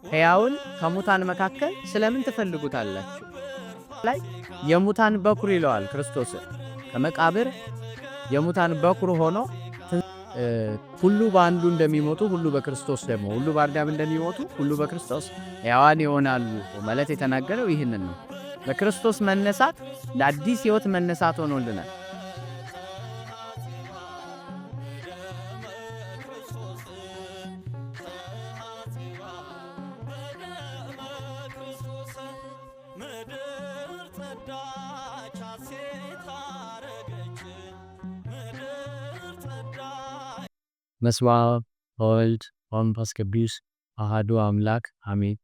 ሕያውን ከሙታን መካከል ስለምን ትፈልጉታላችሁ? ላይ የሙታን በኩር ይለዋል ክርስቶስን። ከመቃብር የሙታን በኩር ሆኖ ሁሉ በአንዱ እንደሚሞቱ ሁሉ በክርስቶስ ደግሞ ሁሉ በአዳም እንደሚሞቱ ሁሉ በክርስቶስ ሕያዋን ይሆናሉ ማለት የተናገረው ይህንን ነው። በክርስቶስ መነሳት ለአዲስ ሕይወት መነሳት ሆኖልናል። በስመ አብ ወወልድ ወመንፈስ ቅዱስ አሐዱ አምላክ አሜን።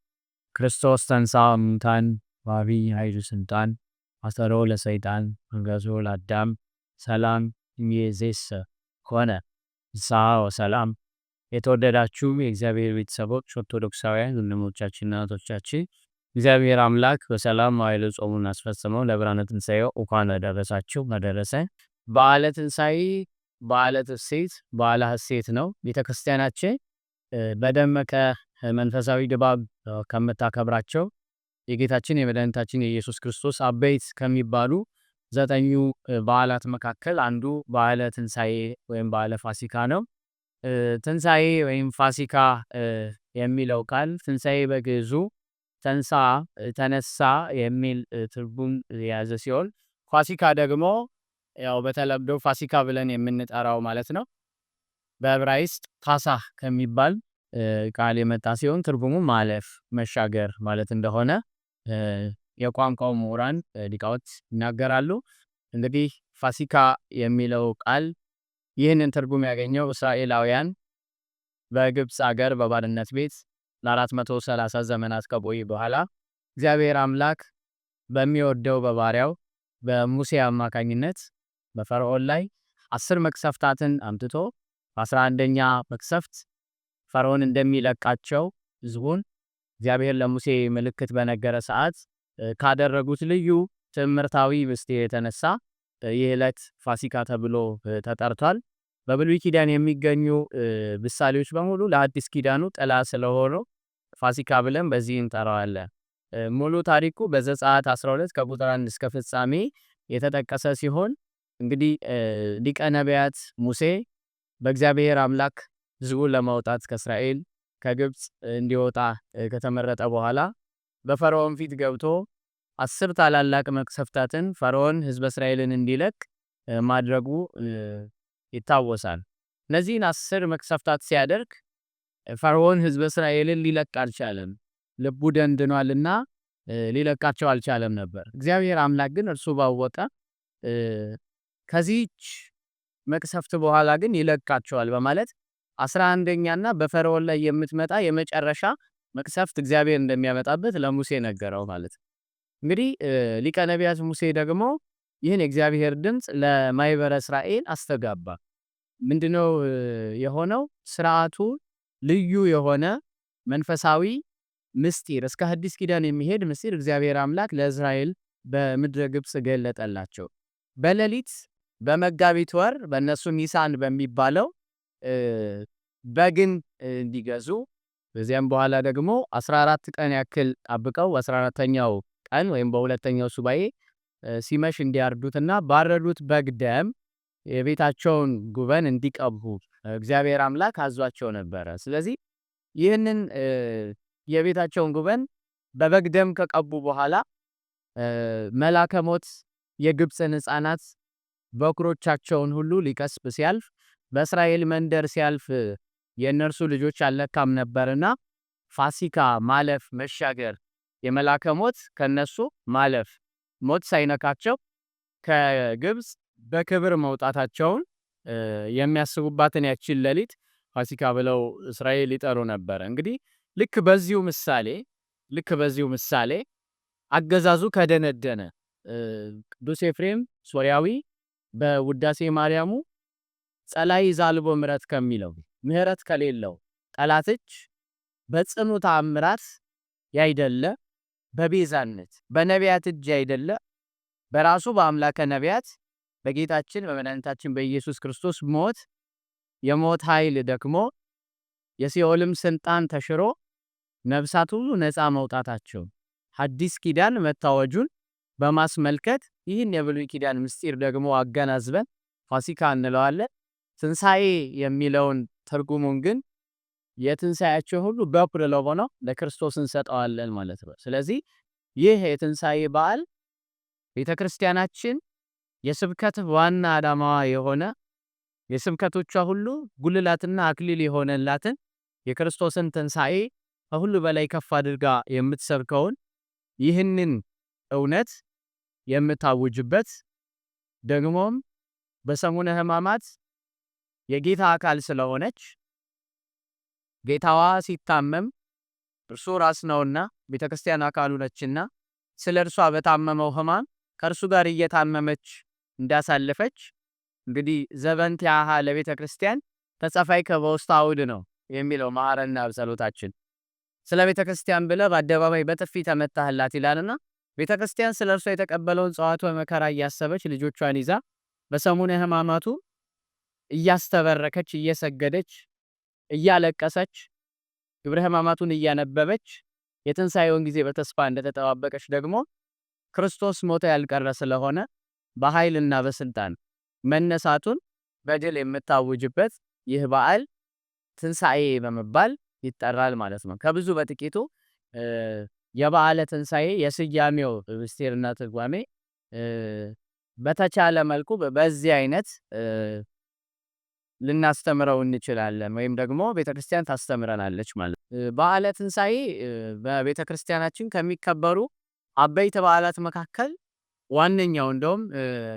ክርስቶስ ተንሥአ እሙታን በዐቢይ ኃይል ወሥልጣን አሰሮ ለሰይጣን መንገሶ ለአዳም ሰላም እምይእዜሰ ኮነ ፍስሐ ወሰላም። የተወደዳችሁ የእግዚአብሔር ቤተሰቦች ኦርቶዶክሳውያን ወንድሞቻችንና እህቶቻችን እግዚአብሔር አምላክ በሰላም መዋዕለ ጾሙን አስፈጽመው ለብርሃነ ትንሣኤው እንኳን አደረሳችሁ አደረሰን። በዓለ ትንሣኤ በዓለ ትሴት በዓለ ሐሴት ነው። ቤተክርስቲያናችን በደመቀ መንፈሳዊ ድባብ ከምታከብራቸው የጌታችን የመድኃኒታችን የኢየሱስ ክርስቶስ አበይት ከሚባሉ 9 በዓላት መካከል አንዱ በዓለ ትንሣኤ ወይም በዓለ ፋሲካ ነው። ትንሣኤ ወይም ፋሲካ የሚለው ቃል ትንሣኤ በግዕዙ ተንሳ ተነሳ የሚል ትርጉም የያዘ ሲሆን ፋሲካ ደግሞ ያው በተለምዶ ፋሲካ ብለን የምንጠራው ማለት ነው። በዕብራይስጥ ፋሳህ ከሚባል ቃል የመጣ ሲሆን ትርጉሙ ማለፍ መሻገር ማለት እንደሆነ የቋንቋው ምሁራን ሊቃውንት ይናገራሉ። እንግዲህ ፋሲካ የሚለው ቃል ይህንን ትርጉም ያገኘው እስራኤላውያን በግብፅ አገር በባርነት ቤት ለ430 ዘመናት ከቆዩ በኋላ እግዚአብሔር አምላክ በሚወደው በባሪያው በሙሴ አማካኝነት በፈርዖን ላይ 10 መቅሰፍታትን አምጥቶ በ11ኛ መቅሰፍት ፈርዖን እንደሚለቃቸው ሕዝቡን እግዚአብሔር ለሙሴ ምልክት በነገረ ሰዓት ካደረጉት ልዩ ትምህርታዊ ምስጢር የተነሳ ይህ ዕለት ፋሲካ ተብሎ ተጠርቷል። በብሉይ ኪዳን የሚገኙ ምሳሌዎች በሙሉ ለአዲስ ኪዳኑ ጥላ ስለሆኑ ፋሲካ ብለን በዚህ እንጠራዋለን። ሙሉ ታሪኩ በዘጸአት 12 ከቁጥር 1 እስከ ፍጻሜ የተጠቀሰ ሲሆን እንግዲህ ሊቀ ነቢያት ሙሴ በእግዚአብሔር አምላክ ሕዝቡን ለማውጣት ከእስራኤል ከግብፅ እንዲወጣ ከተመረጠ በኋላ በፈርዖን ፊት ገብቶ 10 ታላላቅ መቅሰፍታትን ፈርዖን ሕዝበ እስራኤልን እንዲለቅ ማድረጉ ይታወሳል። እነዚህን 10 መቅሰፍታት ሲያደርግ ፈርዖን ሕዝበ እስራኤልን ሊለቅ አልቻለም። ልቡ ደንድኗልና ሊለቃቸው አልቻለም ነበር። እግዚአብሔር አምላክ ግን እርሱ ባወቀ ከዚህች መቅሰፍት በኋላ ግን ይለቃቸዋል በማለት 11ኛና በፈርዖን ላይ የምትመጣ የመጨረሻ መቅሰፍት እግዚአብሔር እንደሚያመጣበት ለሙሴ ነገረው ማለት ነው። እንግዲህ ሊቀ ነቢያት ሙሴ ደግሞ ይህን የእግዚአብሔር ድምፅ ለማይበረ እስራኤል አስተጋባ። ምንድነው የሆነው? ስርዓቱ ልዩ የሆነ መንፈሳዊ ምስጢር እስከ ሐዲስ ኪዳን የሚሄድ ምስጢር እግዚአብሔር አምላክ ለእስራኤል በምድረ ግብፅ ገለጠላቸው። በሌሊት በመጋቢት ወር በእነሱ ኒሳን በሚባለው በግን እንዲገዙ በዚያም በኋላ ደግሞ 14 ቀን ያክል ጠብቀው 14ኛው ቀን ወይም በሁለተኛው ሱባኤ ሲመሽ እንዲያርዱትና ባረዱት በግ ደም የቤታቸውን ጉበን እንዲቀቡ እግዚአብሔር አምላክ አዟቸው ነበረ። ስለዚህ ይህንን የቤታቸውን ጉበን በበግ ደም ከቀቡ በኋላ መልአከ ሞት የግብፅን ሕፃናት በኩሮቻቸውን ሁሉ ሊቀስፍ ሲያልፍ በእስራኤል መንደር ሲያልፍ የእነርሱ ልጆች አልለካም ነበርና ፋሲካ ማለፍ መሻገር የመልአከ ሞት ከነሱ ማለፍ ሞት ሳይነካቸው ከግብፅ በክብር መውጣታቸውን የሚያስቡባትን ያችን ሌሊት ፋሲካ ብለው እስራኤል ይጠሩ ነበር። እንግዲህ ልክ በዚሁ ምሳሌ አገዛዙ ከደነደነ ቅዱስ ኤፍሬም ሶርያዊ በውዳሴ ማርያሙ ጸላይ ዛልቦ ምሕረት ከሚለው ምሕረት ከሌለው ጠላትች በጽኑ ተአምራት ያይደለ በቤዛነት በነቢያት እጅ ያይደለ በራሱ በአምላከ ነቢያት በጌታችን በመድኃኒታችን በኢየሱስ ክርስቶስ ሞት የሞት ኃይል ደክሞ የሲኦልም ስልጣን ተሽሮ ነፍሳት ሁሉ ነፃ መውጣታቸው ሐዲስ ኪዳን መታወጁን በማስመልከት ይህን የብሉይ ኪዳን ምስጢር ደግሞ አገናዝበን ፋሲካ እንለዋለን። ትንሣኤ የሚለውን ትርጉሙን ግን የትንሣኤያቸው ሁሉ በኩር ለሆነው ለክርስቶስ እንሰጠዋለን ማለት ነው። ስለዚህ ይህ የትንሣኤ በዓል ቤተ ክርስቲያናችን የስብከት ዋና ዓላማዋ የሆነ የስብከቶቿ ሁሉ ጉልላትና አክሊል የሆነላትን የክርስቶስን ትንሣኤ ከሁሉ በላይ ከፍ አድርጋ የምትሰብከውን ይህንን እውነት የምታውጅበት ደግሞም በሰሙነ ሕማማት የጌታ አካል ስለሆነች ጌታዋ ሲታመም እርሱ ራስ ነውና ቤተክርስቲያን አካሉ ነችና ስለ እርሷ በታመመው ሕማም ከእርሱ ጋር እየታመመች እንዳሳለፈች እንግዲህ ዘበንቲያሃ ለቤተክርስቲያን ተጸፋይከ በውስተ አውድ ነው የሚለው መሐረና ጸሎታችን። ስለ ቤተክርስቲያን ብለህ በአደባባይ በጥፊ ተመታህላት ይላልና ቤተክርስቲያን ስለ እርሷ የተቀበለውን ጸዋትወ መከራ እያሰበች ልጆቿን ይዛ በሰሙነ ሕማማቱ እያስተበረከች እየሰገደች እያለቀሰች ግብረ ሕማማቱን እያነበበች የትንሣኤውን ጊዜ በተስፋ እንደተጠባበቀች ደግሞ ክርስቶስ ሞቶ ያልቀረ ስለሆነ በኃይልና በስልጣን መነሳቱን በድል የምታውጅበት ይህ በዓል ትንሣኤ በመባል ይጠራል ማለት ነው። ከብዙ በጥቂቱ የበዓለ ትንሣኤ የስያሜው ምስጢርና ትርጓሜ በተቻለ መልኩ በዚህ አይነት ልናስተምረው እንችላለን ወይም ደግሞ ቤተክርስቲያን ታስተምረናለች ማለት ነው። በዓለ ትንሣኤ በቤተክርስቲያናችን ከሚከበሩ አበይት በዓላት መካከል ዋነኛው እንደውም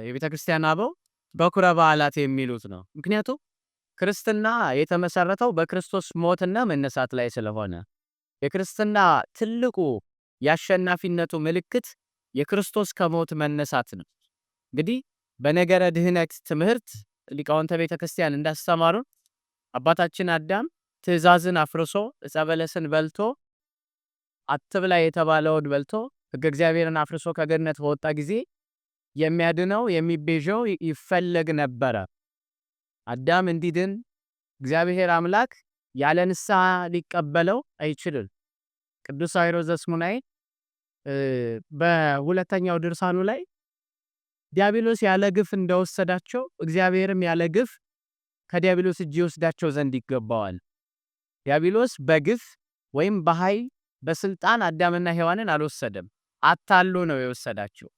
የቤተክርስቲያን አበው በኩረ በዓላት የሚሉት ነው። ምክንያቱም ክርስትና የተመሰረተው በክርስቶስ ሞትና መነሳት ላይ ስለሆነ የክርስትና ትልቁ የአሸናፊነቱ ምልክት የክርስቶስ ከሞት መነሳት ነው። እንግዲህ በነገረ ድህነት ትምህርት ሊቃውንተ ቤተክርስቲያን እንዳስተማሩን አባታችን አዳም ትእዛዝን አፍርሶ ዕፀ በለስን በልቶ አትብላ የተባለውን በልቶ ሕገ እግዚአብሔርን አፍርሶ ከገነት በወጣ ጊዜ የሚያድነው የሚቤዠው ይፈለግ ነበረ። አዳም እንዲድን እግዚአብሔር አምላክ ያለ ንስሐ ሊቀበለው አይችልም። ቅዱስ ሳይሮስ ዘስሙናይ በሁለተኛው ድርሳኑ ላይ ዲያብሎስ ያለ ግፍ እንደወሰዳቸው እግዚአብሔርም ያለ ግፍ ከዲያብሎስ እጅ ይወስዳቸው ዘንድ ይገባዋል። ዲያብሎስ በግፍ ወይም በኃይል በስልጣን አዳምና ሔዋንን አልወሰደም። አታሎ ነው የወሰዳቸው።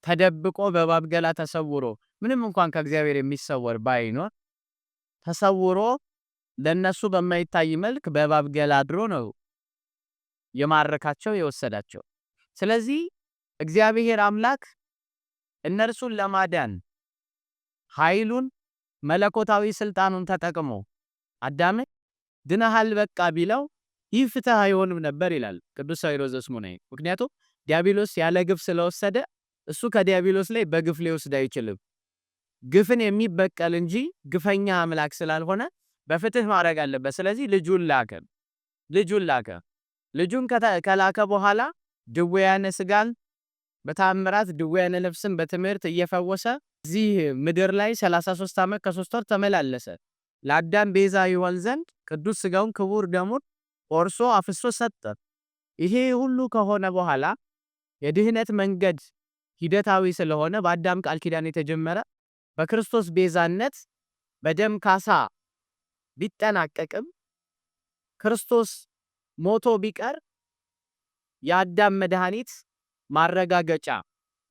ተደብቆ በእባብ ገላ ተሰውሮ ምንም እንኳን ከእግዚአብሔር የሚሰወር ባይኖር ተሰውሮ ለነሱ በማይታይ መልክ በእባብ ገላ አድሮ ነው የማረካቸው የወሰዳቸው። ስለዚህ እግዚአብሔር አምላክ እነርሱን ለማዳን ኃይሉን መለኮታዊ ስልጣኑን ተጠቅሞ አዳምን ድነሃል በቃ ቢለው ይህ ፍትህ አይሆንም ነበር ይላል ቅዱስ ሳይሮስ ዘስሙናይ። ምክንያቱም ዲያብሎስ ያለ ግፍ ስለወሰደ እሱ ከዲያብሎስ ላይ በግፍ ሊወስድ አይችልም። ግፍን የሚበቀል እንጂ ግፈኛ አምላክ ስላልሆነ በፍትህ ማድረግ አለበት። ስለዚህ ልጁን ላከ። ልጁን ከላከ በኋላ ድውያነ ስጋን በታምራት ድውያነ ነፍስን በትምህርት እየፈወሰ እዚህ ምድር ላይ 33 ዓመት ከ3 ወር ተመላለሰ። ለአዳም ቤዛ ይሆን ዘንድ ቅዱስ ስጋውን ክቡር ደሙን ቆርሶ አፍሶ ሰጠ። ይሄ ሁሉ ከሆነ በኋላ የድህነት መንገድ ሂደታዊ ስለሆነ በአዳም ቃል ኪዳን የተጀመረ በክርስቶስ ቤዛነት በደም ካሳ ቢጠናቀቅም ክርስቶስ ሞቶ ቢቀር የአዳም መድኃኒት ማረጋገጫ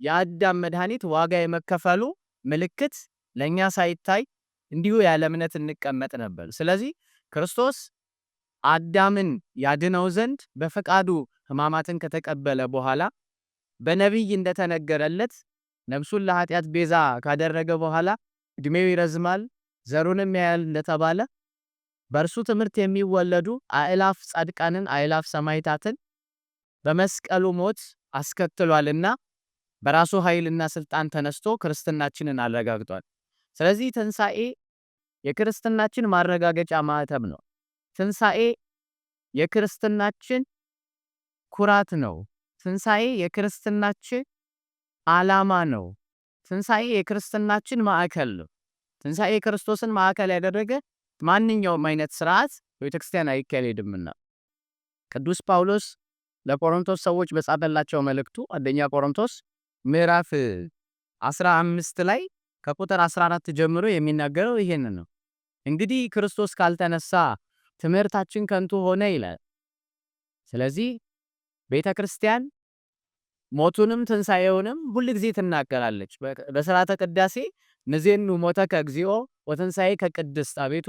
የአዳም መድኃኒት ዋጋ የመከፈሉ ምልክት ለኛ ሳይታይ እንዲሁ ያለ እምነት እንቀመጥ ነበር። ስለዚህ ክርስቶስ አዳምን ያድነው ዘንድ በፈቃዱ ሕማማትን ከተቀበለ በኋላ በነቢይ እንደተነገረለት ነፍሱን ለኃጢአት ቤዛ ካደረገ በኋላ እድሜው ይረዝማል ዘሩንም ያያል እንደተባለ በእርሱ ትምህርት የሚወለዱ አእላፍ ጻድቃንን አእላፍ ሰማዕታትን በመስቀሉ ሞት አስከትሏልና በራሱ ኃይልና ስልጣን ተነስቶ ክርስትናችንን አረጋግጧል። ስለዚህ ትንሣኤ የክርስትናችን ማረጋገጫ ማህተም ነው። ትንሣኤ የክርስትናችን ኩራት ነው። ትንሣኤ የክርስትናችን ዓላማ ነው። ትንሣኤ የክርስትናችን ማዕከል ነው። ትንሣኤ ክርስቶስን ማዕከል ያደረገ ማንኛውም አይነት ስርዓት ቤተክርስቲያን አይካሄድምና ቅዱስ ጳውሎስ ለቆሮንቶስ ሰዎች በጻፈላቸው መልእክቱ አንደኛ ቆሮንቶስ ምዕራፍ 15 ላይ ከቁጥር 14 ጀምሮ የሚናገረው ይሄንን ነው። እንግዲህ ክርስቶስ ካልተነሳ ትምህርታችን ከንቱ ሆነ ይላል። ስለዚህ ቤተክርስቲያን ሞቱንም ትንሣኤውንም ሁል ጊዜ ትናገራለች። በሥርዓተ ቅዳሴ ንዜኑ ሞተከ እግዚኦ ወትንሣኤከ ቅድስት፣ አቤቱ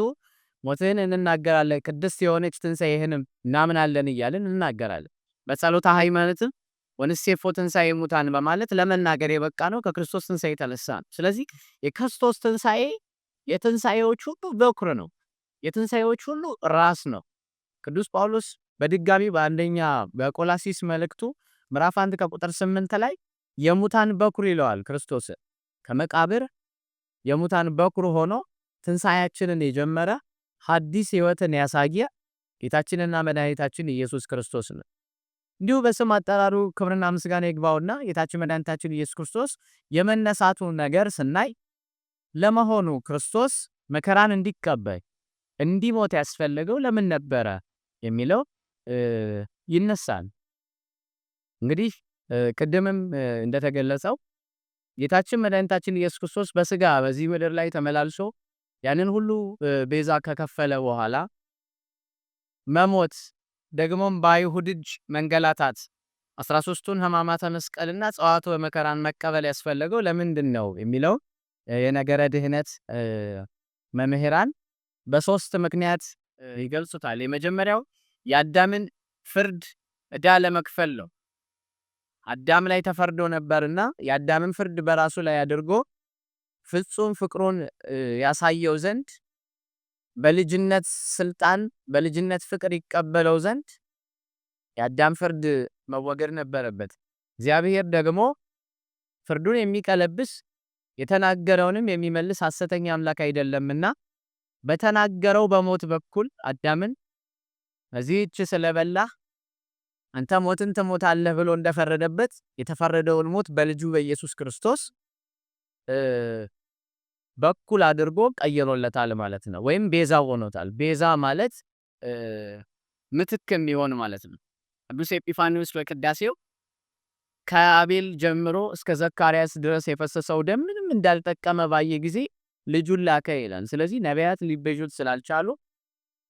ሞትህን እንናገራለን ቅድስት የሆነች ትንሣኤህንም እናምናለን እያልን እንናገራለን። በጸሎተ ሃይማኖትም ወንሴፎ ትንሣኤ ሙታን በማለት ለመናገር የበቃ ነው ከክርስቶስ ትንሣኤ የተነሳ ነው። ስለዚህ የክርስቶስ ትንሣኤ የትንሣኤዎች ሁሉ በኩር ነው። የትንሣኤዎች ሁሉ ራስ ነው። ቅዱስ ጳውሎስ በድጋሚ በአንደኛ በቆላሲስ መልእክቱ ምዕራፍ 1 ከቁጥር 8 ላይ የሙታን በኩር ይለዋል። ክርስቶስ ከመቃብር የሙታን በኩር ሆኖ ትንሣኤያችንን የጀመረ ሐዲስ ሕይወትን ያሳየ ጌታችንና መድኃኒታችን ኢየሱስ ክርስቶስ ነው። እንዲሁ በስም አጠራሩ ክብርና ምስጋና ይግባውና ጌታችን መድኃኒታችን ኢየሱስ ክርስቶስ የመነሳቱን ነገር ስናይ ለመሆኑ ክርስቶስ መከራን እንዲቀበል እንዲሞት ያስፈልገው ለምን ነበረ የሚለው ይነሳል። እንግዲህ ቅድምም እንደተገለጸው ጌታችን መድኃኒታችን ኢየሱስ ክርስቶስ በስጋ በዚህ ምድር ላይ ተመላልሶ ያንን ሁሉ ቤዛ ከከፈለ በኋላ መሞት ደግሞም በአይሁድ እጅ መንገላታት 13ቱን ሕማማተ መስቀልና ጸዋትወ መከራን መቀበል ያስፈልገው ለምንድን ነው የሚለው የነገረ ድህነት መምህራን በሶስት ምክንያት ይገልጹታል። የመጀመሪያው የአዳምን ፍርድ ዕዳ ለመክፈል ነው። አዳም ላይ ተፈርዶ ነበርና የአዳምን ፍርድ በራሱ ላይ አድርጎ ፍጹም ፍቅሩን ያሳየው ዘንድ በልጅነት ስልጣን በልጅነት ፍቅር ይቀበለው ዘንድ የአዳም ፍርድ መወገድ ነበረበት። እግዚአብሔር ደግሞ ፍርዱን የሚቀለብስ የተናገረውንም የሚመልስ ሐሰተኛ አምላክ አይደለምና በተናገረው በሞት በኩል አዳምን በዚህች ስለበላህ አንተ ሞትን ትሞታለህ ብሎ እንደፈረደበት የተፈረደውን ሞት በልጁ በኢየሱስ ክርስቶስ በኩል አድርጎ ቀይሮለታል ማለት ነው። ወይም ቤዛ ሆኖታል። ቤዛ ማለት ምትክ የሚሆን ማለት ነው። ቅዱስ ኤጲፋንዮስ በቅዳሴው ከአቤል ጀምሮ እስከ ዘካርያስ ድረስ የፈሰሰው ደም ምንም እንዳልጠቀመ ባየ ጊዜ ልጁን ላከ ይላል። ስለዚህ ነቢያት ሊቤዡት ስላልቻሉ፣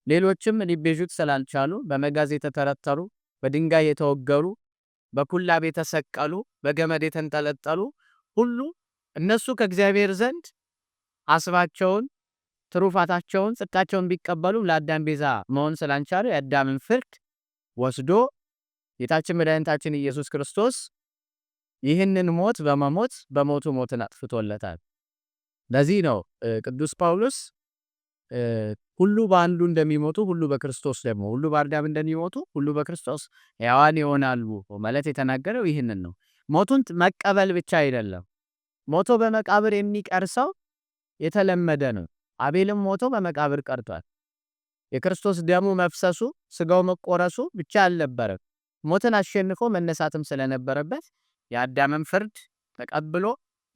ሌሎችም ሊቤዡት ስላልቻሉ በመጋዝ የተተረተሩ፣ በድንጋይ የተወገሩ፣ በኩላብ የተሰቀሉ፣ በገመድ የተንጠለጠሉ ሁሉ እነሱ ከእግዚአብሔር ዘንድ አስባቸውን ትሩፋታቸውን ጽድቃቸውን ቢቀበሉ ለአዳም ቤዛ መሆን ስላልቻሉ የአዳምን ፍርድ ወስዶ ጌታችን መድኃኒታችን ኢየሱስ ክርስቶስ ይህንን ሞት በመሞት በሞቱ ሞትን አጥፍቶለታል። ለዚህ ነው ቅዱስ ጳውሎስ ሁሉ በአንዱ እንደሚሞቱ ሁሉ በክርስቶስ ደግሞ ሁሉ በአዳም እንደሚሞቱ ሁሉ በክርስቶስ ሕያዋን ይሆናሉ ማለት የተናገረው ይህንን ነው። ሞቱን መቀበል ብቻ አይደለም። ሞቶ በመቃብር የሚቀር ሰው የተለመደ ነው። አቤልም ሞቶ በመቃብር ቀርቷል። የክርስቶስ ደሙ መፍሰሱ ስጋው መቆረሱ ብቻ አልነበረም። ሞትን አሸንፎ መነሳትም ስለነበረበት የአዳምን ፍርድ ተቀብሎ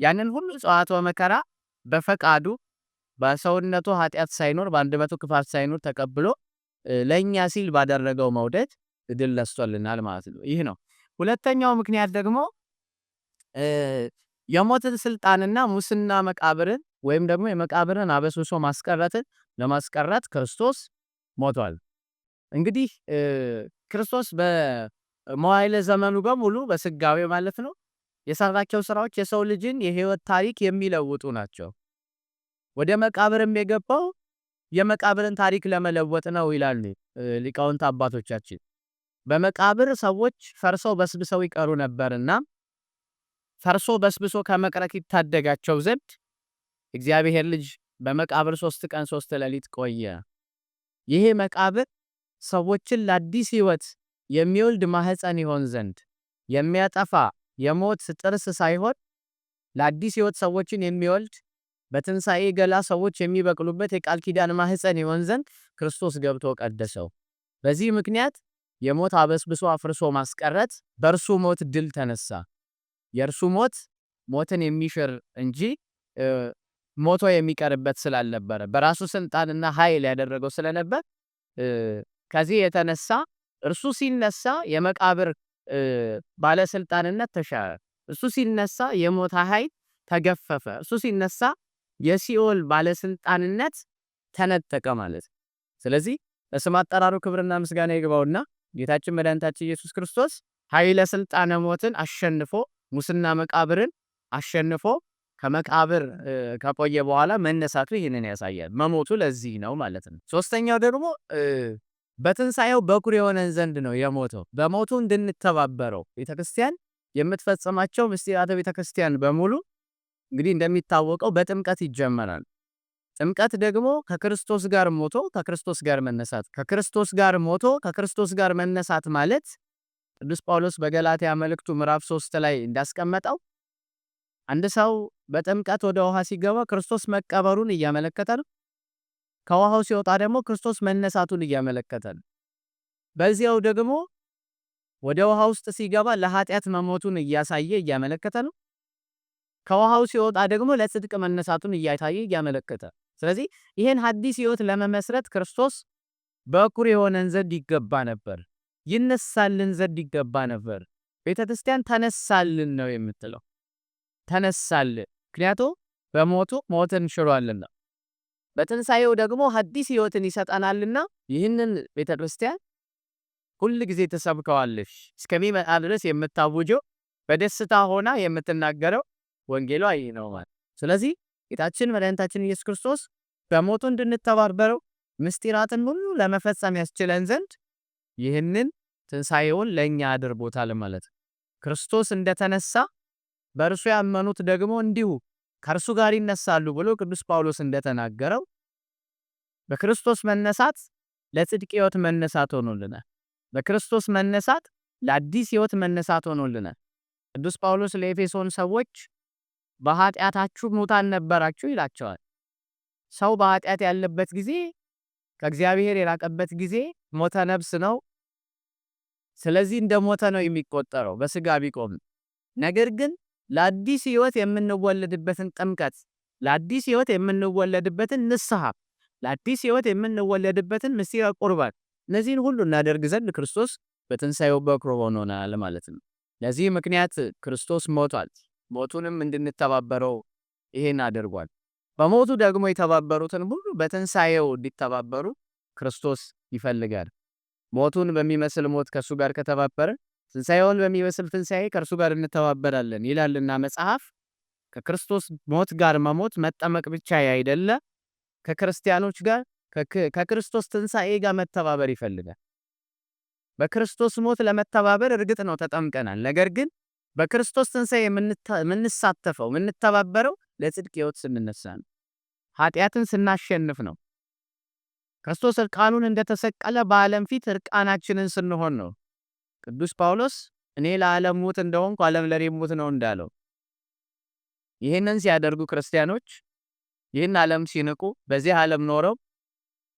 ያንን ሁሉ ጸዋትወ መከራ በፈቃዱ በሰውነቱ ኃጢአት ሳይኖር በአንደበቱ ክፋት ሳይኖር ተቀብሎ ለኛ ሲል ባደረገው መውደድ ድል ነስቶልናል ማለት ነው። ይህ ነው። ሁለተኛው ምክንያት ደግሞ የሞትን ስልጣንና ሙስና መቃብርን ወይም ደግሞ የመቃብርን አበስብሶ ማስቀረትን ለማስቀረት ክርስቶስ ሞቷል። እንግዲህ ክርስቶስ በመዋዕለ ዘመኑ በሙሉ በስጋዌ ማለት ነው የሰራቸው ስራዎች የሰው ልጅን የህይወት ታሪክ የሚለውጡ ናቸው። ወደ መቃብርም የገባው የመቃብርን ታሪክ ለመለወጥ ነው ይላሉ ሊቃውንት አባቶቻችን። በመቃብር ሰዎች ፈርሰው በስብሰው ይቀሩ ነበርና ፈርሶ በስብሶ ከመቅረት ይታደጋቸው ዘንድ እግዚአብሔር ልጅ በመቃብር 3 ቀን 3 ሌሊት ቆየ። ይሄ መቃብር ሰዎችን ለአዲስ ሕይወት የሚወልድ ማህፀን ይሆን ዘንድ የሚያጠፋ የሞት ጥርስ ሳይሆን ለአዲስ ሕይወት ሰዎችን የሚወልድ በትንሣኤ ገላ ሰዎች የሚበቅሉበት የቃል ኪዳን ማህፀን ይሆን ዘንድ ክርስቶስ ገብቶ ቀደሰው። በዚህ ምክንያት የሞት አበስብሶ አፍርሶ ማስቀረት በእርሱ ሞት ድል ተነሳ። የእርሱ ሞት ሞትን የሚሽር እንጂ ሞቶ የሚቀርበት ስላልነበረ በራሱ ስልጣንና ኃይል ያደረገው ስለነበር ከዚህ የተነሳ እርሱ ሲነሳ የመቃብር ባለስልጣንነት ተሻረ። እርሱ ሲነሳ የሞት ኃይል ተገፈፈ። እርሱ ሲነሳ የሲኦል ባለስልጣንነት ተነጠቀ ማለት ነው። ስለዚህ ለስም አጠራሩ ክብርና ምስጋና ይግባውና ጌታችን መድኃኒታችን ኢየሱስ ክርስቶስ ኃይለ ስልጣነ ሞትን አሸንፎ ሙስና መቃብርን አሸንፎ ከመቃብር ከቆየ በኋላ መነሳቱ ይህንን ያሳያል። መሞቱ ለዚህ ነው ማለት ነው። ሶስተኛው ደግሞ በትንሣኤው በኩር የሆነን ዘንድ ነው የሞተው። በሞቱ እንድንተባበረው ቤተክርስቲያን የምትፈጽማቸው ምስጢራተ ቤተክርስቲያን በሙሉ እንግዲህ እንደሚታወቀው በጥምቀት ይጀመራል። ጥምቀት ደግሞ ከክርስቶስ ጋር ሞቶ ከክርስቶስ ጋር መነሳት፣ ከክርስቶስ ጋር ሞቶ ከክርስቶስ ጋር መነሳት ማለት ቅዱስ ጳውሎስ በገላትያ መልእክቱ ምዕራፍ 3 ላይ እንዳስቀመጠው አንድ ሰው በጥምቀት ወደ ውሃ ሲገባ ክርስቶስ መቀበሩን እያመለከተ ነው። ከውሃው ሲወጣ ደግሞ ክርስቶስ መነሳቱን እያመለከተ ነው። በዚያው ደግሞ ወደ ውሃ ውስጥ ሲገባ ለኃጢአት መሞቱን እያሳየ እያመለከተ ነው። ከውሃው ሲወጣ ደግሞ ለጽድቅ መነሳቱን እያሳየ እያመለከተ። ስለዚህ ይሄን ሐዲስ ሕይወት ለመመስረት ክርስቶስ በኩር የሆነን ዘንድ ይገባ ነበር፣ ይነሳልን ዘንድ ይገባ ነበር። ቤተክርስቲያን ተነሳልን ነው የምትለው። ተነሳልን ምክንያቱም በሞቱ ሞትን ሽሯልና፣ በትንሣኤው ደግሞ ሐዲስ ሕይወትን ይሰጠናልና ይህንን ቤተክርስቲያን ሁል ጊዜ ተሰብከዋለች እስከሚመጣ ድረስ የምታውጀው በደስታ ሆና የምትናገረው ወንጌሏ ይህ ነው ማለት። ስለዚህ ጌታችን መድኃኒታችን ኢየሱስ ክርስቶስ በሞቱ እንድንተባበረው ምስጢራትን ሁሉ ለመፈጸም ያስችለን ዘንድ ይህንን ትንሣኤውን ለእኛ አድርጎታል ማለት ነው። ክርስቶስ እንደተነሳ በእርሱ ያመኑት ደግሞ እንዲሁ ከእርሱ ጋር ይነሳሉ ብሎ ቅዱስ ጳውሎስ እንደተናገረው በክርስቶስ መነሳት ለጽድቅ ሕይወት መነሳት ሆኖልናል። በክርስቶስ መነሳት ለአዲስ ሕይወት መነሳት ሆኖልናል። ቅዱስ ጳውሎስ ለኤፌሶን ሰዎች በኃጢአታችሁ ሙታን ነበራችሁ ይላቸዋል። ሰው በኃጢአት ያለበት ጊዜ ከእግዚአብሔር የራቀበት ጊዜ ሞተ ነፍስ ነው። ስለዚህ እንደ ሞተ ነው የሚቆጠረው በስጋ ቢቆም። ነገር ግን ለአዲስ ሕይወት የምንወለድበትን ጥምቀት፣ ለአዲስ ሕይወት የምንወለድበትን ንስሐ፣ ለአዲስ ሕይወት የምንወለድበትን ምስጢረ ቁርባን እነዚህን ሁሉ እናደርግ ዘንድ ክርስቶስ በትንሣኤው በኩር ሆኖናል ማለት ነው። ለዚህ ምክንያት ክርስቶስ ሞቷል። ሞቱንም እንድንተባበረው ይሄን አድርጓል። በሞቱ ደግሞ የተባበሩትን ሁሉ በትንሣኤው እንዲተባበሩ ክርስቶስ ይፈልጋል። ሞቱን በሚመስል ሞት ከእርሱ ጋር ከተባበረ ትንሣኤውን በሚመስል ትንሣኤ ከእርሱ ጋር እንተባበራለን ይላልና መጽሐፍ። ከክርስቶስ ሞት ጋር መሞት መጠመቅ ብቻ አይደለ፣ ከክርስቲያኖች ጋር ከክርስቶስ ትንሣኤ ጋር መተባበር ይፈልጋል። በክርስቶስ ሞት ለመተባበር እርግጥ ነው ተጠምቀናል። ነገር ግን በክርስቶስ ትንሣኤ የምንሳተፈው የምንተባበረው ለጽድቅ ሕይወት ስንነሳ ነው። ኃጢአትን ስናሸንፍ ነው። ክርስቶስ እርቃኑን እንደተሰቀለ በዓለም ፊት እርቃናችንን ስንሆን ነው። ቅዱስ ጳውሎስ እኔ ለዓለም ሙት እንደሆንኩ ዓለም ለኔ ሙት ነው እንዳለው። ይህንን ሲያደርጉ ክርስቲያኖች ይህን ዓለም ሲንቁ በዚህ ዓለም ኖረው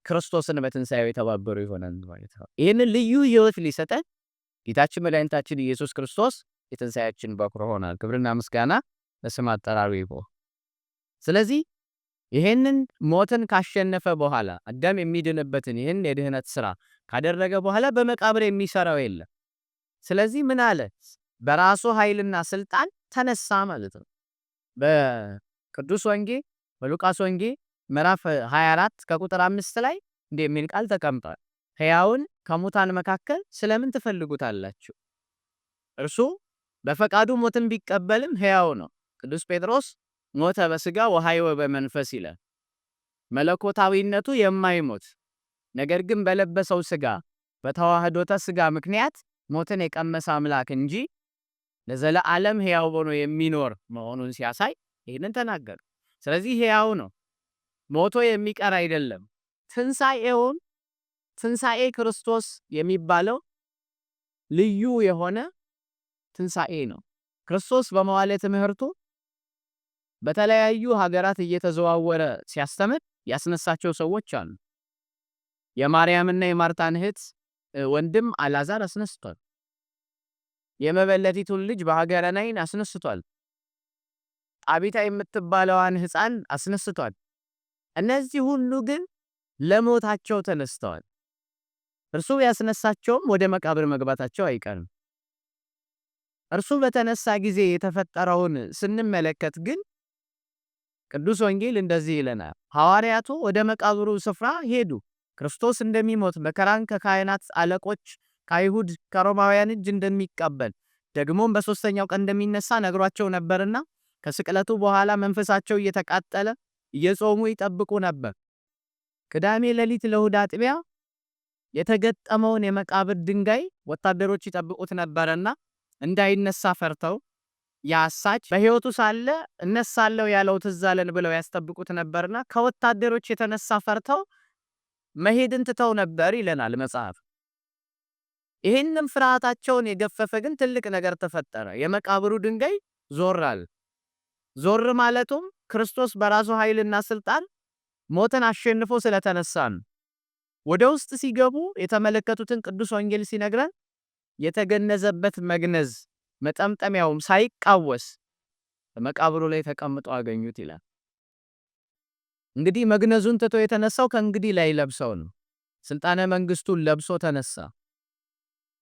ክርስቶስን በትንሣኤው የተባበሩ ይሆናል ማለት ነው። ይህንን ልዩ ሕይወት ሊሰጠን ጌታችን መድኃኒታችን ኢየሱስ ክርስቶስ የትንሣኤያችን በኩር ሆኗል። ክብርና ምስጋና ለስም አጠራሩ ይሁን። ስለዚህ ይህንን ሞትን ካሸነፈ በኋላ አዳም የሚድንበትን ይህን የድህነት ሥራ ካደረገ በኋላ በመቃብር የሚሰራው የለም። ስለዚህ ምን አለ? በራሱ ኃይልና ስልጣን ተነሳ ማለት ነው። በቅዱስ ወንጌል በሉቃስ ወንጌል ምዕራፍ 24 ከቁጥር 5 ላይ እንዲህ የሚል ቃል ተቀምጧል። ሕያውን ከሙታን መካከል ስለምን ትፈልጉታላችሁ? እርሱ በፈቃዱ ሞትን ቢቀበልም ሕያው ነው። ቅዱስ ጴጥሮስ ሞተ በሥጋ ወሐይወ በመንፈስ ይላል። መለኮታዊነቱ የማይሞት ነገር ግን በለበሰው ሥጋ በተዋህዶተ ሥጋ ምክንያት ሞትን የቀመሰ አምላክ እንጂ ለዘለዓለም ሕያው ሆኖ የሚኖር መሆኑን ሲያሳይ ይህንን ተናገሩ። ስለዚህ ሕያው ነው፣ ሞቶ የሚቀር አይደለም። ትንሣኤ ክርስቶስ የሚባለው ልዩ የሆነ ትንሣኤ ነው። ክርስቶስ በመዋዕለ ትምህርቱ በተለያዩ ሀገራት እየተዘዋወረ ሲያስተምር ያስነሳቸው ሰዎች አሉ። የማርያምና የማርታን እህት ወንድም አልዓዛር አስነስቷል። የመበለቲቱን ልጅ በሀገረ ናይን አስነስቷል። ጣቢታ የምትባለዋን ሕፃን አስነስቷል። እነዚህ ሁሉ ግን ለሞታቸው ተነስተዋል። እርሱ ያስነሳቸውም ወደ መቃብር መግባታቸው አይቀርም። እርሱ በተነሳ ጊዜ የተፈጠረውን ስንመለከት ግን ቅዱስ ወንጌል እንደዚህ ይለናል። ሐዋርያቱ ወደ መቃብሩ ስፍራ ሄዱ። ክርስቶስ እንደሚሞት መከራን ከካህናት አለቆች፣ ከአይሁድ፣ ከሮማውያን እጅ እንደሚቀበል ደግሞም በሦስተኛው ቀን እንደሚነሳ ነግሯቸው ነበርና ከስቅለቱ በኋላ መንፈሳቸው እየተቃጠለ እየጾሙ ይጠብቁ ነበር። ቅዳሜ ሌሊት ለእሑድ አጥቢያ የተገጠመውን የመቃብር ድንጋይ ወታደሮች ይጠብቁት ነበርና እንዳይነሳ ፈርተው ያሳች በሕይወቱ ሳለ እነሳለሁ ያለው ትዝ አለን ብለው ያስጠብቁት ነበርና ከወታደሮች የተነሳ ፈርተው መሄድን ትተው ነበር ይለናል መጽሐፍ። ይህንም ፍርሃታቸውን የገፈፈ ግን ትልቅ ነገር ተፈጠረ። የመቃብሩ ድንጋይ ዞራል። ዞር ማለቱም ክርስቶስ በራሱ ኃይልና ስልጣን ሞትን አሸንፎ ስለተነሳ ነው። ወደ ውስጥ ሲገቡ የተመለከቱትን ቅዱስ ወንጌል ሲነግረን የተገነዘበት መግነዝ መጠምጠሚያውም ሳይቃወስ በመቃብሩ ላይ ተቀምጦ አገኙት ይላል። እንግዲህ መግነዙን ትቶ የተነሳው ከእንግዲህ ላይ ለብሰው ነው። ስልጣነ መንግስቱን ለብሶ ተነሳ።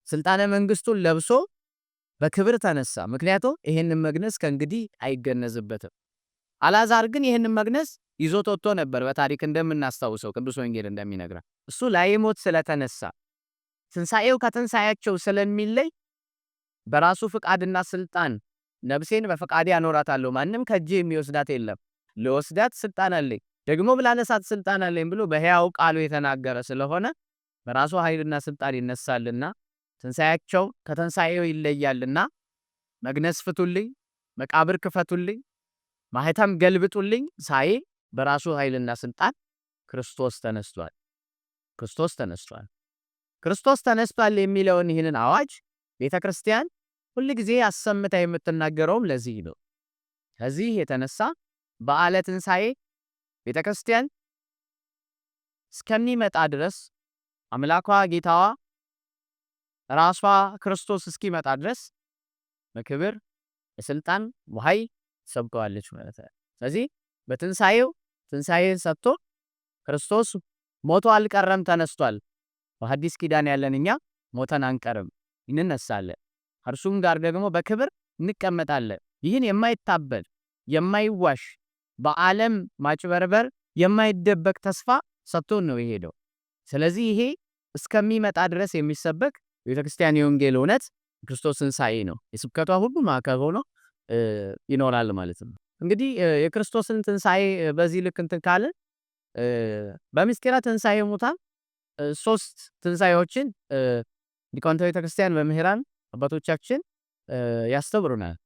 ስልጣነ መንግስቱን ለብሶ በክብር ተነሳ። ምክንያቱም ይሄንን መግነዝ ከእንግዲህ አይገነዝበትም። አልዓዛር ግን ይሄንን መግነዝ ይዞት ወጥቶ ነበር። በታሪክ እንደምናስታውሰው ቅዱስ ወንጌል እንደሚነግረን እሱ ላይሞት ስለተነሳ ትንሣኤው ከትንሣኤያቸው ስለሚለይ በራሱ ፍቃድና ስልጣን ነፍሴን በፍቃዴ አኖራታለሁ፣ ማንም ከእጄ የሚወስዳት የለም፣ ለወስዳት ስልጣን አለኝ፣ ደግሞ ብላነሳት ስልጣን አለኝ ብሎ በሕያው ቃሉ የተናገረ ስለሆነ በራሱ ኃይልና ስልጣን ይነሳልና ትንሣኤያቸው ከትንሣኤው ይለያልና መግነዝ ፍቱልኝ፣ መቃብር ክፈቱልኝ፣ ማህተም ገልብጡልኝ ሳይ በራሱ ኃይልና ስልጣን ክርስቶስ ተነስቷል። ክርስቶስ ተነስቷል። ክርስቶስ ተነስቷል የሚለውን ይህንን አዋጅ ቤተክርስቲያን ሁሉ ጊዜ አሰምታ የምትናገረውም ለዚህ ነው። ከዚህ የተነሳ በዓለ ትንሣኤ ቤተክርስቲያን እስከሚመጣ ድረስ አምላኳ ጌታዋ ራሷ ክርስቶስ እስኪመጣ ድረስ በክብር በስልጣን በኃይል ሰብከዋለች ማለት ነው። ስለዚህ በትንሣኤው ትንሣኤን ሰጥቶ ክርስቶስ ሞቶ አልቀረም ተነስቷል። በሐዲስ ኪዳን ያለን እኛ ሞተን አንቀርም፣ እንነሳለን። እርሱም ጋር ደግሞ በክብር እንቀመጣለን። ይህን የማይታበል የማይዋሽ በዓለም ማጭበርበር የማይደበቅ ተስፋ ሰጥቶን ነው የሄደው። ስለዚህ ይሄ እስከሚመጣ ድረስ የሚሰበክ ቤተክርስቲያን የወንጌል እውነት ክርስቶስ ትንሣኤ ነው። የስብከቷ ሁሉ ማዕከል ሆኖ ይኖራል ማለት ነው። እንግዲህ የክርስቶስን ትንሣኤ በዚህ ልክ እንትን ካልን በምስጢረ ትንሣኤ ሙታን ሶስት ትንሣኤዎችን ሊቃውንተ ቤተክርስቲያን መምህራን አባቶቻችን ያስተምሩናል።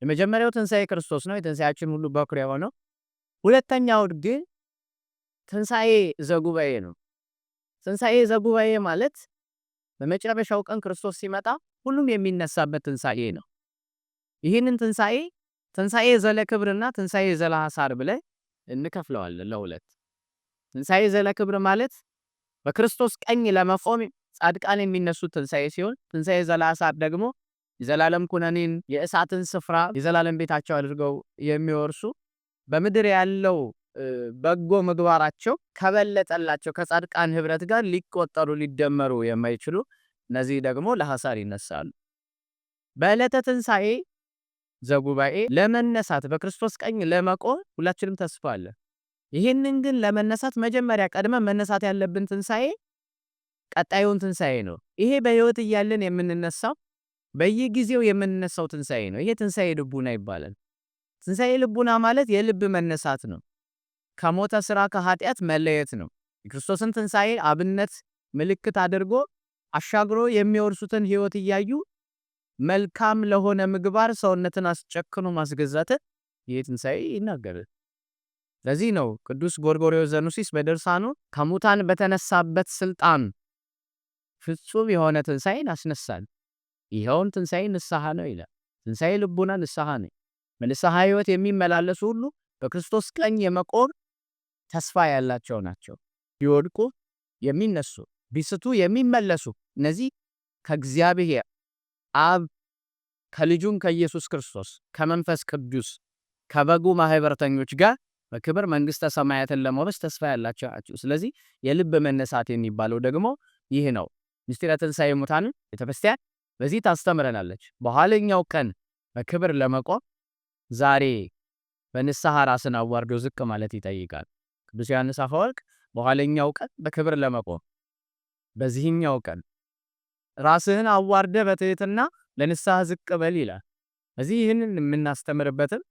የመጀመሪያው ትንሣኤ ክርስቶስ ነው፣ የትንሣኤያችን ሁሉ በኩር የሆነው። ሁለተኛው ግን ትንሣኤ ዘጉባኤ ነው። ትንሣኤ ዘጉባኤ ማለት በመጨረሻው ቀን ክርስቶስ ሲመጣ ሁሉም የሚነሳበት ትንሣኤ ነው። ይህንን ትንሣኤ ዘለ ክብርና ትንሣኤ ዘለ ሐሳር ብለን እንከፍለዋለን ለሁለት። ትንሣኤ ዘለ ክብር ማለት በክርስቶስ ቀኝ ለመቆም ጻድቃን የሚነሱት ትንሣኤ ሲሆን፣ ትንሣኤ ዘለ ሐሳር ደግሞ የዘላለም ኩነኔን የእሳትን ስፍራ የዘላለም ቤታቸው አድርገው የሚወርሱ በምድር ያለው በጎ ምግባራቸው ከበለጠላቸው ከጻድቃን ህብረት ጋር ሊቆጠሩ ሊደመሩ የማይችሉ እነዚህ ደግሞ ለሐሳር ይነሳሉ። በዕለተ ትንሣኤ ዘጉባኤ ለመነሳት በክርስቶስ ቀኝ ለመቆም ሁላችንም ተስፋ አለ። ይህንን ግን ለመነሳት መጀመሪያ ቀድመን መነሳት ያለብን ትንሣኤ ቀጣዩን ትንሣኤ ነው። ይሄ በሕይወት እያለን የምንነሳው በየጊዜው የምንነሳው ትንሣኤ ነው። ይሄ ትንሣኤ ልቡና ይባላል። ትንሣኤ ልቡና ማለት የልብ መነሳት ነው። ከሞተ ሥራ ከኃጢአት መለየት ነው። የክርስቶስን ትንሣኤ አብነት ምልክት አድርጎ አሻግሮ የሚወርሱትን ሕይወት እያዩ መልካም ለሆነ ምግባር ሰውነትን አስጨክኖ ማስገዛት ይሄ ትንሣኤ ይናገራል። ለዚህ ነው ቅዱስ ጎርጎርዮስ ዘኑሲስ በድርሳኑ ከሙታን በተነሳበት ስልጣን ፍጹም የሆነ ትንሣኤን አስነሳል። ይኸውን ትንሣኤ ንስሐ ነው ይላል። ትንሣኤ ልቡና ንስሐ ነው። በንስሐ ሕይወት የሚመላለሱ ሁሉ በክርስቶስ ቀኝ የመቆም ተስፋ ያላቸው ናቸው። ቢወድቁ የሚነሱ ቢስቱ የሚመለሱ እነዚህ ከእግዚአብሔር አብ ከልጁም ከኢየሱስ ክርስቶስ ከመንፈስ ቅዱስ ከበጉ ማህበርተኞች ጋር በክብር መንግስተ ሰማያትን ለመውረስ ተስፋ ያላቸው ናቸው። ስለዚህ የልብ መነሳት የሚባለው ደግሞ ይህ ነው። ምስጢረ ትንሣኤ ሙታንን ቤተክርስቲያን በዚህ ታስተምረናለች። በኋለኛው ቀን በክብር ለመቆም ዛሬ በንስሐ ራስን አዋርዶ ዝቅ ማለት ይጠይቃል። ቅዱስ ዮሐንስ አፈወርቅ በኋለኛው ቀን በክብር ለመቆም በዚህኛው ቀን ራስህን አዋርደ በትህትና ለንስሐ ዝቅ በል ይላል። እዚህ ይህንን የምናስተምርበትን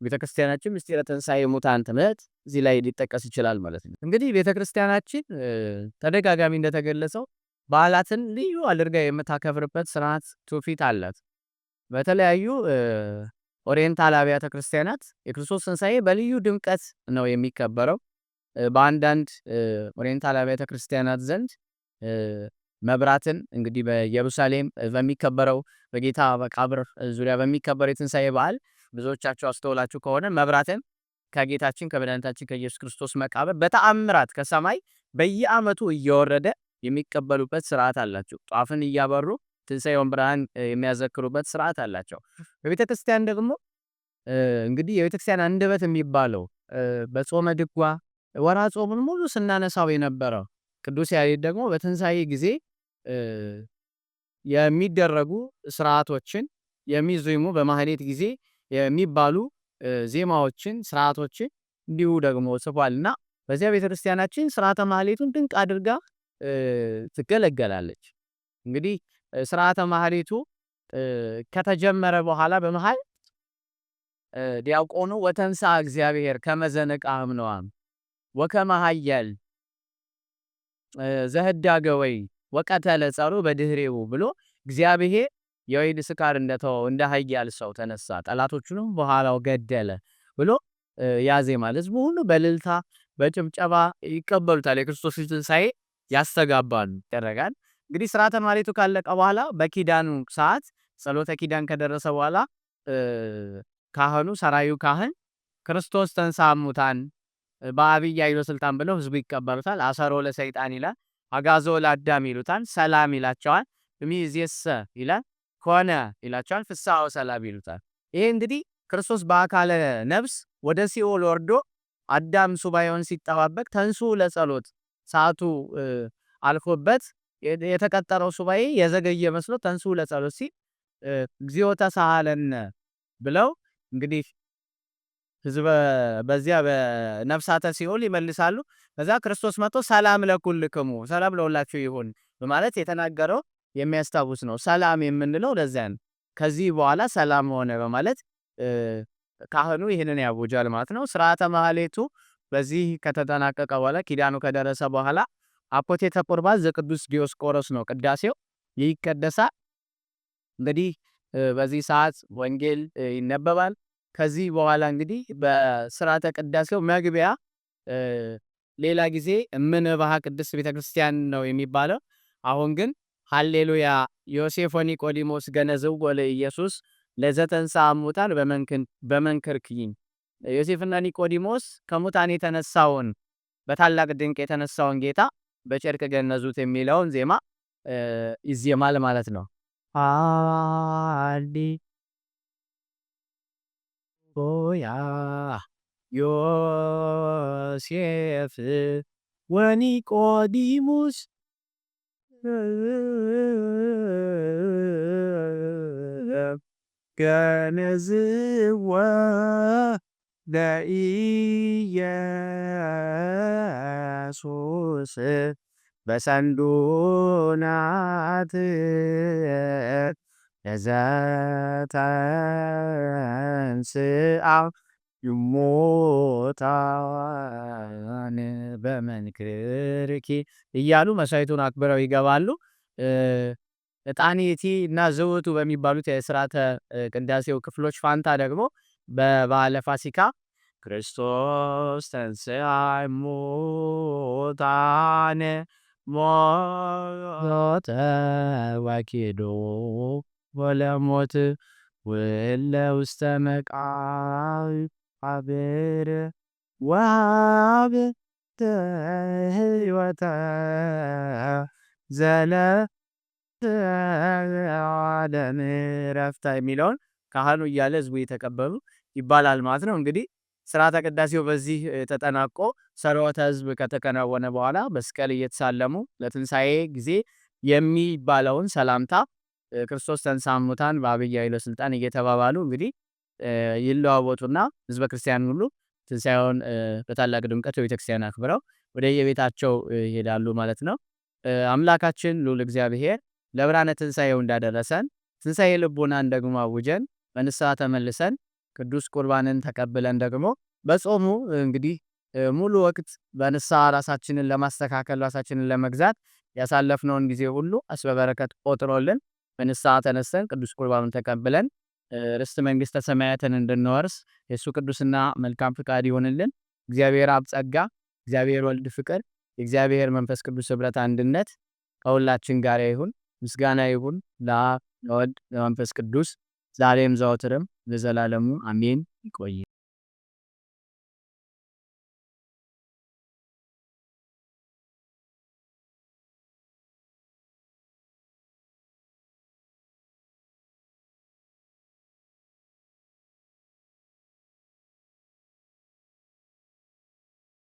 ቤተክርስቲያናችን ምስጢረ ትንሣኤ ሙታን ትምህርት እዚህ ላይ ሊጠቀስ ይችላል ማለት ነው። እንግዲህ ቤተክርስቲያናችን ተደጋጋሚ እንደተገለጸው በዓላትን ልዩ አድርጋ የምታከብርበት ስርዓት ትውፊት አላት። በተለያዩ ኦሪየንታል አብያተ ክርስቲያናት የክርስቶስ ትንሣኤ በልዩ ድምቀት ነው የሚከበረው። በአንዳንድ ኦሪየንታል አብያተ ክርስቲያናት ዘንድ መብራትን እንግዲህ በኢየሩሳሌም በሚከበረው በጌታ መቃብር ዙሪያ በሚከበረው የትንሣኤ በዓል ብዙዎቻችሁ አስተውላችሁ ከሆነ መብራትን ከጌታችን ከመድኃኒታችን ከኢየሱስ ክርስቶስ መቃብር በተአምራት ከሰማይ በየዓመቱ እየወረደ የሚቀበሉበት ስርዓት አላቸው። ጧፍን እያበሩ ትንሣኤውን ብርሃን የሚያዘክሩበት ስርዓት አላቸው። በቤተክርስቲያን ደግሞ እንግዲህ የቤተክርስቲያን አንደበት የሚባለው በጾመ ድጓ ወርኃ ጾሙን ሙሉ ስናነሳው የነበረው ቅዱስ ያሬድ ደግሞ በትንሣኤ ጊዜ የሚደረጉ ስርዓቶችን የሚዜሙ በማህሌት ጊዜ የሚባሉ ዜማዎችን ስርዓቶችን እንዲሁ ደግሞ ጽፏልና በዚያ ቤተክርስቲያናችን ስርዓተ ማህሌቱን ድንቅ አድርጋ ትገለገላለች። እንግዲህ ስርዓተ ማህሌቱ ከተጀመረ በኋላ በመሃል ዲያቆኑ ወተንሳ እግዚአብሔር ከመዘነቃ አምነዋም ወከመ ኃያል ዘህዳገ ወይ ወቀተለ ጸሩ በድህሬው ብሎ እግዚአብሔር የወይን ስካር እንደተወው እንደ ኃያል ሰው ተነሳ ጠላቶቹንም በኋላው ገደለ ብሎ ያዜማል። ሕዝቡ ሁሉ በእልልታ በጭብጨባ ይቀበሉታል። የክርስቶስ ትንሣኤ ያስተጋባሉ ይደረጋል። እንግዲህ ስርዓተ ማህሌቱ ካለቀ በኋላ በኪዳኑ ሰዓት ጸሎተ ኪዳን ከደረሰ በኋላ ካህኑ ሰራዩ ካህን ክርስቶስ ተንሥአ እሙታን በዐቢይ ኃይሎ ስልጣን ብለው ሕዝቡ ይቀበሉታል። አሰሮ ለሰይጣን ይላል። አግዓዞ ለአዳም ይሉታል። ሰላም ይላቸዋል። እምይእዜሰ ይላል። ኮነ ይላቸዋል። ፍስሐ ወሰላም ይሉታል። ይሄ እንግዲህ ክርስቶስ በአካለ ነፍስ ወደ ሲኦል ወርዶ አዳም ሱባኤውን ሲጠባበቅ ተንሱ ለጸሎት ሰዓቱ አልፎበት የተቀጠረው ሱባኤ የዘገየ መስሎ ተንሱ ለጸሎት ሲል እግዚኦ ተሳሃለነ ብለው እንግዲህ ሕዝበ በዚያ በነፍሳተ ሲኦል ይመልሳሉ። ከዛ ክርስቶስ መጥቶ ሰላም ለኩልክሙ ሰላም ለሁላችሁ ይሁን በማለት የተናገረው የሚያስታውስ ነው። ሰላም የምንለው ለዚያ ነው። ከዚህ በኋላ ሰላም ሆነ በማለት ካህኑ ይህንን ያውጃል ማለት ነው። ስርዓተ ማህሌቱ በዚህ ከተጠናቀቀ በኋላ ኪዳኑ ከደረሰ በኋላ አኮቴተ ቁርባን ዘቅዱስ ዲዮስቆሮስ ነው ቅዳሴው ይቀደሳል። እንግዲህ በዚህ ሰዓት ወንጌል ይነበባል። ከዚህ በኋላ እንግዲህ በስርዓተ ቅዳሴው መግቢያ ሌላ ጊዜ እምንባሃ ቅድስት ቤተክርስቲያን ነው የሚባለው። አሁን ግን ሃሌሉያ ዮሴፍ ወኒቆዲሞስ ገነዝው ለኢየሱስ ለዘተንሥአ እሙታን በመንክርኪን ዮሴፍና ኒቆዲሞስ ከሙታን የተነሳውን በታላቅ ድንቅ የተነሳውን ጌታ በጨርቅ ገነዙት የሚለውን ዜማ ይዜማል ማለት ነው። ሃሌሉያ ዮሴፍ ወኒቆዲሞስ ገነዝዎ ለኢየሱስ በሰንዱናት ለዘተንሥአ እሙታን በመንክርኪ እያሉ መሥዋዕቱን አክብረው ይገባሉ። ዕጣኔቲ እና ዘወቱ በሚባሉት የሥርዓተ ቅዳሴው ክፍሎች ፋንታ ደግሞ በበዓለ ፋሲካ ክርስቶስ ተንሥአ እሙታን ሞተ ወኪዶ ወለሞት ወእለ ውስተ መቃብር ወሀበ ሕይወተ ዘለዓለም ዕረፍት የሚለውን ካህኑ እያለ ሕዝቡ የተቀበሉ ይባላል ማለት ነው። እንግዲህ ስርዓተ ቅዳሴው በዚህ ተጠናቆ ሰርወተ ሕዝብ ከተከናወነ በኋላ መስቀል እየተሳለሙ ለትንሣኤ ጊዜ የሚባለውን ሰላምታ ክርስቶስ ተንሥአ እሙታን በዐቢይ ኃይል ወሥልጣን እየተባባሉ እንግዲህ ይለዋወጡና ህዝበ ክርስቲያን ሁሉ ትንሣኤውን በታላቅ ድምቀት በቤተክርስቲያን አክብረው ወደየቤታቸው ይሄዳሉ ማለት ነው። አምላካችን ልዑል እግዚአብሔር ለብርሃነ ትንሣኤው እንዳደረሰን ትንሣኤ ልቡናን ደግሞ አውጀን በንስሐ ተመልሰን ቅዱስ ቁርባንን ተቀብለን ደግሞ በጾሙ እንግዲህ ሙሉ ወቅት በንስሐ ራሳችንን ለማስተካከል ራሳችንን ለመግዛት ያሳለፍነውን ጊዜ ሁሉ አስበ በረከት ቆጥሮልን በንስሐ ተነስተን ቅዱስ ቁርባኑን ተቀብለን ርስተ መንግሥተ ሰማያትን እንድንወርስ የእሱ ቅዱስና መልካም ፍቃድ ይሆንልን። እግዚአብሔር አብ ጸጋ፣ እግዚአብሔር ወልድ ፍቅር፣ የእግዚአብሔር መንፈስ ቅዱስ ኅብረት አንድነት ከሁላችን ጋር ይሁን። ምስጋና ይሁን ለአብ ለወልድ ለመንፈስ ቅዱስ ዛሬም ዘወትርም ለዘላለሙ አሜን። ይቆይ።